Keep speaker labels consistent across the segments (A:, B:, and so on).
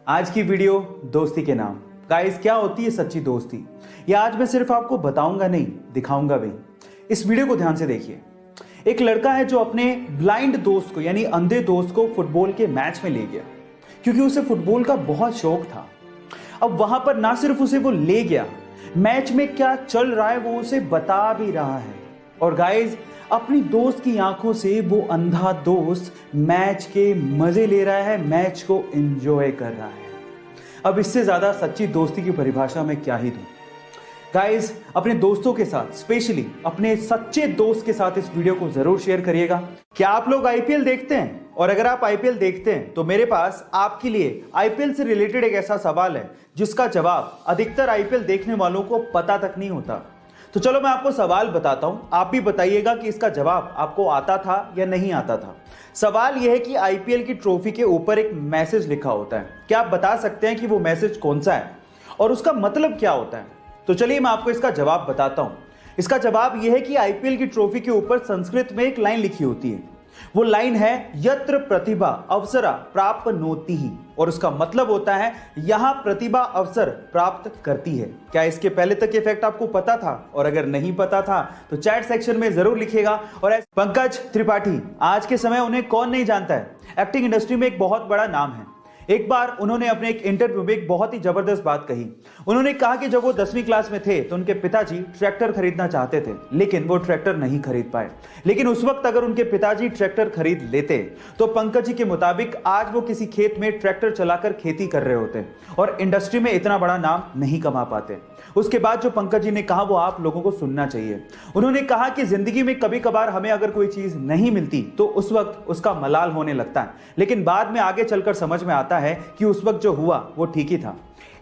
A: आज की वीडियो दोस्ती के नाम। गाइस, क्या होती है सच्ची दोस्ती, ये आज मैं सिर्फ आपको बताऊंगा नहीं, दिखाऊंगा भी। इस वीडियो को ध्यान से देखिए। एक लड़का है जो अपने ब्लाइंड दोस्त को यानी अंधे दोस्त को फुटबॉल के मैच में ले गया, क्योंकि उसे फुटबॉल का बहुत शौक था। अब वहां पर ना सिर्फ उसे वो ले गया, मैच में क्या चल रहा है वो उसे बता भी रहा है। और गाइस, अपनी दोस्त की आंखों से वो अंधा दोस्त मैच के मजे ले रहा है, मैच को एंजॉय कर रहा है। अब इससे ज्यादा सच्ची दोस्ती की परिभाषा मैं क्या ही दूं। गाइस, अपने दोस्तों के साथ, स्पेशली अपने सच्चे दोस्त के साथ इस वीडियो को जरूर शेयर करिएगा। क्या आप लोग आईपीएल देखते हैं? और अगर आप आईपीएल देखते हैं तो मेरे पास आपके लिए आईपीएल से रिलेटेड एक ऐसा सवाल है जिसका जवाब अधिकतर आईपीएल देखने वालों को पता तक नहीं होता। तो चलो मैं आपको सवाल बताता हूं, आप भी बताइएगा कि इसका जवाब आपको आता था या नहीं आता था। सवाल यह है कि आईपीएल की ट्रॉफी के ऊपर एक मैसेज लिखा होता है। क्या आप बता सकते हैं कि वो मैसेज कौन सा है और उसका मतलब क्या होता है? तो चलिए मैं आपको इसका जवाब बताता हूं। इसका जवाब यह है कि आईपीएल की ट्रॉफी के ऊपर संस्कृत में एक लाइन लिखी होती है। वो लाइन है यत्र प्रतिभा अवसरा प्राप्नोति ही, और उसका मतलब होता है यहां प्रतिभा अवसर प्राप्त करती है। क्या इसके पहले तक ये फैक्ट आपको पता था? और अगर नहीं पता था तो चैट सेक्शन में जरूर लिखिएगा। और पंकज त्रिपाठी, आज के समय उन्हें कौन नहीं जानता है, एक्टिंग इंडस्ट्री में एक बहुत बड़ा नाम है। एक बार उन्होंने अपने एक इंटरव्यू में एक बहुत ही जबरदस्त बात कही। उन्होंने कहा कि जब वो 10वीं क्लास में थे तो उनके पिताजी ट्रैक्टर खरीदना चाहते थे, लेकिन वो ट्रैक्टर नहीं खरीद पाए। लेकिन उस वक्त अगर उनके पिताजी ट्रैक्टर खरीद लेते तो पंकज जी के मुताबिक आज वो किसी खेत में ट्रैक्टर चलाकर खेती कर रहे होते और इंडस्ट्री में इतना बड़ा नाम नहीं कमा पाते। उसके बाद जो पंकज जी ने कहा वो आप लोगों को सुनना चाहिए। उन्होंने कहा कि जिंदगी में कभी कभार हमें अगर कोई चीज नहीं मिलती तो उस वक्त उसका मलाल होने लगता है, लेकिन बाद में आगे चलकर समझ में आता है कि उस वक्त जो हुआ वो ठीक ही था।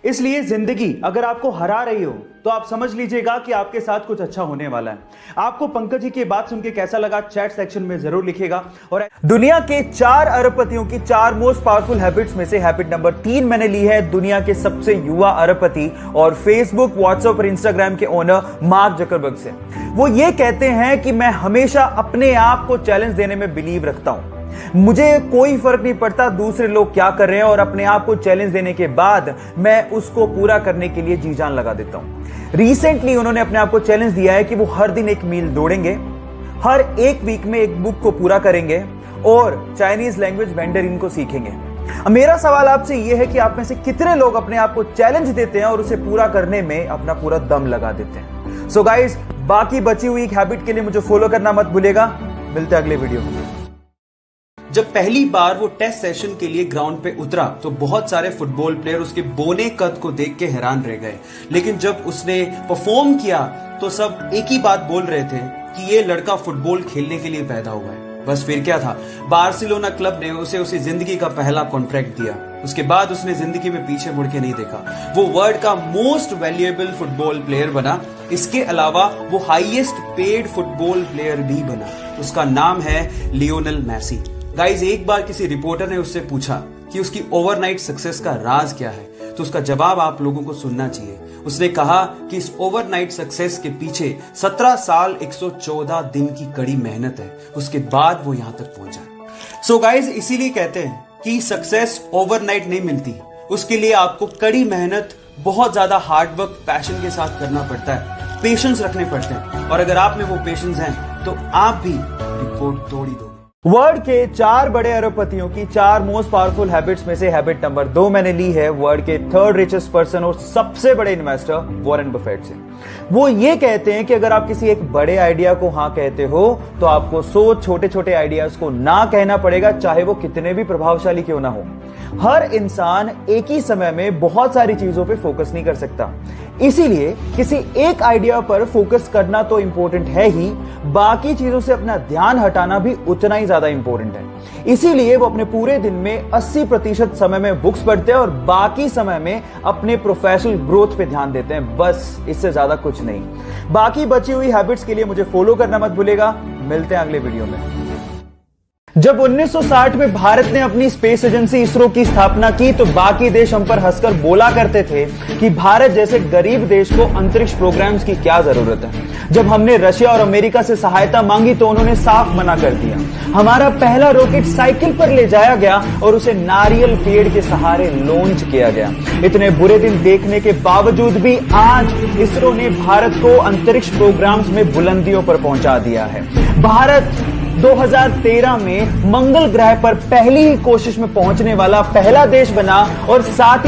A: इसलिए जिंदगी अगर आपको हरा रही हो तो आप समझ लीजिएगा कि आपके साथ कुछ अच्छा होने वाला है। आपको पंकज जी की बात सुन के कैसा लगा चैट सेक्शन में जरूर लिखिएगा। और दुनिया के 4 अरबपतियों की 4 मोस्ट पावरफुल हैबिट्स में से हैबिट नंबर 3 मैंने ली है दुनिया के सबसे युवा अरबपति और फेसबुक, व्हाट्सएप और इंस्टाग्राम के ओनर मार्क जकरबर्ग से। वो ये कहते हैं कि मैं हमेशा अपने आप को चैलेंज देने में बिलीव रखता हूं। मुझे कोई फर्क नहीं पड़ता दूसरे लोग क्या कर रहे हैं, और अपने आप को चैलेंज देने के बाद मैं उसको पूरा करने के लिए जी जान लगा देता हूं। रिसेंटली उन्होंने अपने आप को चैलेंज दिया है कि वो हर दिन 1 मील दौड़ेंगे, हर एक वीक में एक बुक को पूरा करेंगे और चाइनीज लैंग्वेज मैंडरिन को सीखेंगे। मेरा सवाल आपसे यह है कि आप में से कितने लोग अपने आप को चैलेंज देते हैं और उसे पूरा करने में अपना पूरा दम लगा देते हैं? सो गाइस, बाकी बची हुई हैबिट के लिए मुझे फॉलो करना मत भूलिएगा। मिलते हैं अगले वीडियो में। जब पहली बार वो टेस्ट सेशन के लिए ग्राउंड पे उतरा तो बहुत सारे फुटबॉल प्लेयर उसके बोने कद को देख के हैरान रह गए, लेकिन जब उसने परफॉर्म किया तो सब एक ही बात बोल रहे थे कि ये लड़का फुटबॉल खेलने के लिए पैदा हुआ है। बस फिर क्या था, बार्सिलोना क्लब ने उसे जिंदगी का पहला कॉन्ट्रैक्ट दिया। उसके बाद उसने जिंदगी में पीछे मुड़ के नहीं देखा। वो वर्ल्ड का मोस्ट वैल्यूएबल फुटबॉल प्लेयर बना। इसके अलावा वो हाईएस्ट पेड फुटबॉल प्लेयर भी बना। उसका नाम है लियोनेल मेसी। गाइज, एक बार किसी रिपोर्टर ने उससे पूछा कि उसकी ओवरनाइट सक्सेस का राज क्या है, तो उसका जवाब आप लोगों को सुनना चाहिए। उसने कहा कि इस ओवरनाइट सक्सेस के पीछे 17 साल 114 दिन की कड़ी मेहनत है, उसके बाद वो यहां तक पहुंचा। सो गाइज, इसीलिए कहते हैं कि सक्सेस ओवरनाइट नहीं मिलती, उसके लिए आपको कड़ी मेहनत, बहुत ज्यादा हार्डवर्क, पैशन के साथ करना पड़ता है, पेशेंस रखने पड़ते हैं। और अगर आप में वो पेशेंस हैं तो आप भी रिकॉर्ड तोड़ ही दोगे। वर्ल्ड के 4 बड़े अरबपतियों की 4 मोस्ट पावरफुल हैबिट्स में से हैबिट नंबर 2 मैंने ली है वर्ल्ड के 3rd रिचेस्ट पर्सन और सबसे बड़े इन्वेस्टर वॉरेन बफेट से। वो ये कहते हैं कि अगर आप किसी एक बड़े आइडिया को हाँ कहते हो तो आपको 100 छोटे छोटे आइडियाज को ना कहना पड़ेगा, चाहे वो कितने भी प्रभावशाली क्यों ना हो। हर इंसान एक ही समय में बहुत सारी चीजों पे फोकस नहीं कर सकता, इसीलिए किसी एक आइडिया पर फोकस करना तो इंपॉर्टेंट है ही, बाकी चीजों से अपना ध्यान हटाना भी उतना ही ज्यादा इंपॉर्टेंट है। इसीलिए वो अपने पूरे दिन में 80% समय में बुक्स पढ़ते हैं और बाकी समय में अपने प्रोफेशनल ग्रोथ पे ध्यान देते हैं। बस इससे ज्यादा कुछ नहीं। बाकी बची हुई हैबिट्स के लिए मुझे फॉलो करना मत भूलेगा। मिलते हैं अगले वीडियो में। जब 1960 में भारत ने अपनी स्पेस एजेंसी इसरो की स्थापना की तो बाकी देश हम पर हंसकर बोला करते थे कि भारत जैसे गरीब देश को अंतरिक्ष प्रोग्राम्स की क्या जरूरत है। जब हमने रशिया और अमेरिका से सहायता मांगी तो उन्होंने साफ मना कर दिया। हमारा पहला रॉकेट साइकिल पर ले जाया गया और उसे नारियल पेड़ के सहारे लॉन्च किया गया। इतने बुरे दिन देखने के बावजूद भी आज इसरो ने भारत को अंतरिक्ष प्रोग्राम्स में बुलंदियों पर पहुंचा दिया है। भारत 2013 में मंगल ग्रह पर पहली ही कोशिश में पहुंचने वाला पहला देश बना और साथ ही